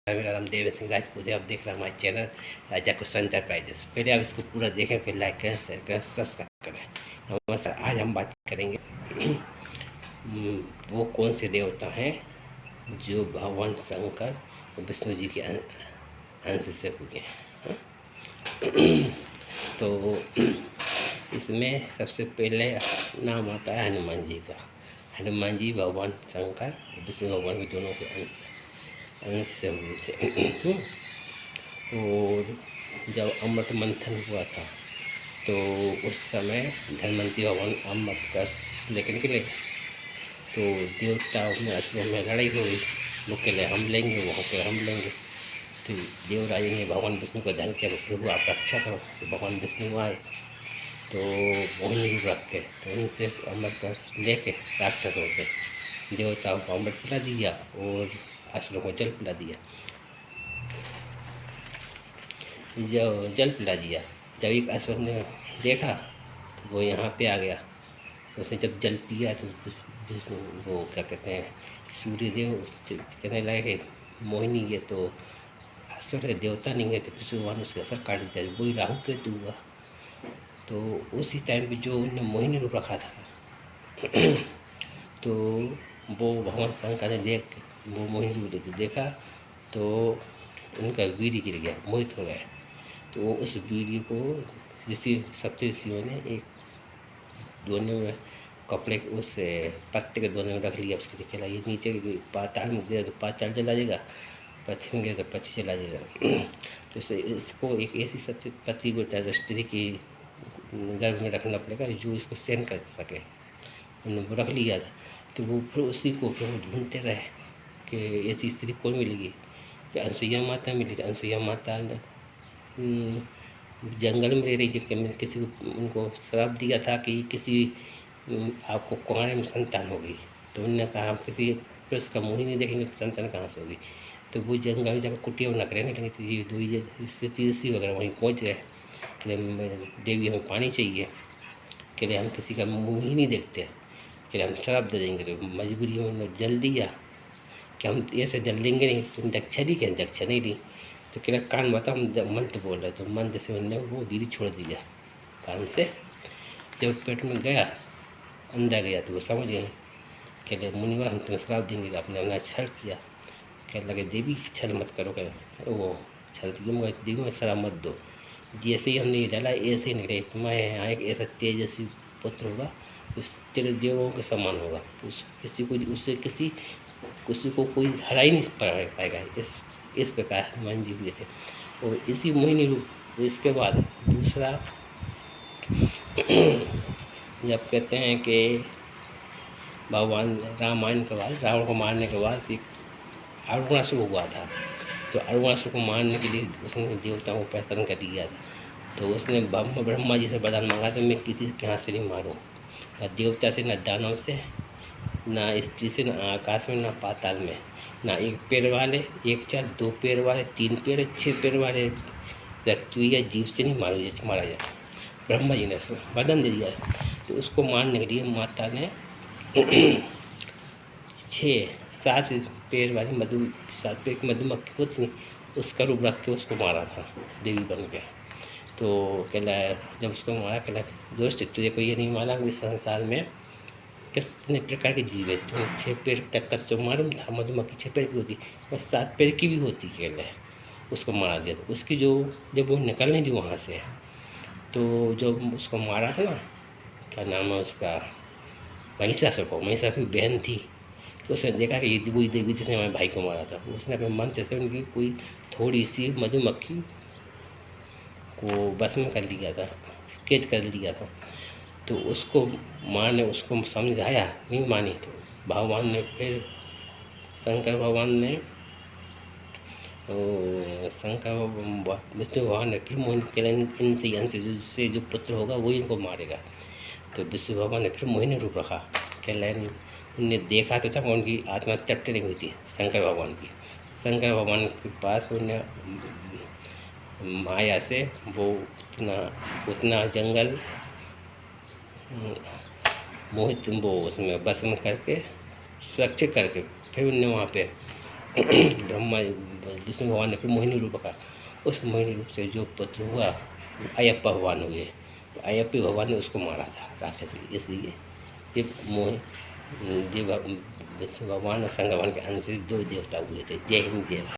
मेरा नाम देवेंद्र सिंह राजपूत है। आप देख रहे हैं हमारे चैनल राजा कुशल एंटरप्राइजेस। पहले आप इसको पूरा देखें, फिर लाइक करें, शेयर करें, सब्सक्राइब करें। नमस्कार, आज हम बात करेंगे वो कौन से देवता हैं जो भगवान शंकर और विष्णु जी के अंश से हुए हैं। तो इसमें सबसे पहले नाम आता है हनुमान जी का। हनुमान जी भगवान शंकर और विष्णु भगवान के दोनों के अंश से हुए थे। और जब अमृत मंथन हुआ था तो उस समय धनवंतरी भगवान अमृत का लेकर निकले, तो देवताओं में असुरों में लड़ाई हो गई। वो कहले हम लेंगे, वो कहले हम लेंगे। तो देवराज ने भगवान विष्णु को ध्यान किया, प्रभु आप रक्षा करो। तो भगवान विष्णु आए तो मोहिनी रूप रख के तो उनसे अमृत का लेके राक्षस हो गए। देवताओं को अमृत पिला दिया और असुरों को जल पिला दिया। जल पिला दिया। जब एक असुर ने देखा तो वो यहाँ पे आ गया। तो उसने जब जल पिया तो वो क्या कहते हैं, सूर्यदेव कहने लगे मोहिनी ये तो असुर है, देवता नहीं है। तो फिर भगवान उसके असर काट दिया, वही राहु केतु हुआ। तो उसी टाइम पे जो उन्होंने मोहिनी रूप रखा था तो वो भगवान शंकर ने देख वो मोहिनी रूप देखा तो उनका वीर्य गिर गया, मोहित हो गए। तो उस वीर्य को ऋषि सप्तऋषियों ने एक दोनों में कपड़े उस पत्ते के दोनों में रख लिया। उसके खेला ये नीचे पाताल में गिरा तो पाताल चला जाएगा, पृथ्वी में गिरा तो पृथ्वी चला जाएगा। तो इसको एक ऐसी सत्य पति को स्त्री की गर्भ में रखना पड़ेगा जो इसको सहन कर सके। उन्होंने रख लिया था। तो वो फिर उसी को फिर वो ढूंढते रहे कि ऐसी स्त्री कौन मिलेगी। तो अनसुईया माता मिली। अनसुईया माता जंगल में रह रही थी। किसी को उनको श्राप दिया था कि किसी आपको कुआरे में संतान होगी। तो उन्होंने कहा हम किसी पुरुष का मुँह ही नहीं देखेंगे तो संतान कहाँ से होगी। तो वो जंगल में जाकर कुटिया न करने लगी। तो ये दो ऋषि वगैरह वहीं पहुँच गए कि देवी हमें पानी चाहिए, के लिए हम किसी का मुँह ही नहीं देखते, के लिए हम श्राप दे देंगे। तो मजबूरी में उन्होंने जल दिया कि हम ऐसे जल देंगे नहीं, तुम दक्षा दी, क्या दक्षा नहीं दी। तो कह कान बता हम मंत्र बोल रहे। तो मंत्र से उन्होंने वो वीर्य छोड़ दिया कान से। जब पेट में गया अंदर गया तो वो समझ गए कि मुनिवर हम तुम्हें श्राप देंगे। आपने अपना छल किया। कह लगे देवी छल मत करो, कह वो छल देवी में शराब मत दो। जैसे ही हमने ये डाला ऐसे ही निकले, तुम्हारे यहाँ एक ऐसा तेजस्वी पुत्र होगा उस तेरे देवों के समान होगा। किसी को उससे किसी को कोई हरा ही नहीं पाएगा। इस प्रकार हनुमान जी हुए थे। और इसी मोहिनी रूप इसके बाद दूसरा जब कहते हैं कि भगवान रामायण के बाद रावण को मारने के बाद एक अरुणासुर हुआ था। तो अरुणासुर को मारने के लिए उसने देवताओं को प्रयत्न कर दिया था। तो उसने ब्रह्मा जी से वरदान मांगा तो मैं किसी के हाथ से नहीं मारूँ, न देवता से, न दानव से, ना स्त्री से, न आकाश में, ना पाताल में, ना एक पैर वाले, एक चार, दो पैर वाले, तीन पैर, 6 पैर वाले व्यक्ति या जीव से नहीं मारा जाए। ब्रह्मा जी ने वरदान दे दिया। तो उसको मारने के लिए माता ने 7 पैर वाली 7 पैर की मधुमक्खी होती उसका रूप रख के उसको मारा था देवी बन के। तो कहला जब उसको मारा कहला दोस्त तुझे को ये नहीं माना इस संसार में कितने प्रकार के जीव है। तो 6 पैर तक का तो मालूम था, मधुमक्खी 6 पैर की होती और 7 पैर की भी होती। कहला उसको मारा दिया। तो उसकी जो जब वो निकलनी थी वहाँ से, तो जब उसको मारा था ना, क्या नाम है उसका, महिषासुर को, महिषासुर की बहन थी। तो उसने देखा कि ये वही देवी जिसने हमारे भाई को मारा था। उसने अपने मंत्र से उनकी कोई थोड़ी सी मधुमक्खी को बस में कर लिया था, कैद कर लिया था। तो उसको माँ ने उसको समझाया, नहीं मानी। तो भगवान ने फिर शंकर भगवान ने विष्णु भगवान ने फिर मोहिनी के इनसे अंश से जो पुत्र होगा वही इनको मारेगा। तो विष्णु भगवान ने फिर मोहिनी रूप रखा। क्या लाइन उनने देखा तो था उनकी आत्मा चट्ट नहीं हुई थी शंकर भगवान की। शंकर भगवान के पास उन्हें माया से वो उतना जंगल मोहित वो उसमें बस में करके सुरक्षित करके फिर उन्हें वहाँ पे ब्रह्मा विष्णु भगवान ने फिर मोहिनी रूप रखा। उस मोहिनी रूप से जो पुत्र हुआ अयप्पा भगवान हुए। तो अयप्पा भगवान ने उसको मारा था राक्षस, इसलिए ये विष्णु भगवान और शंकर भगवान के अंश से 2 देवता हुए थे। जय हिंद, जय भारत।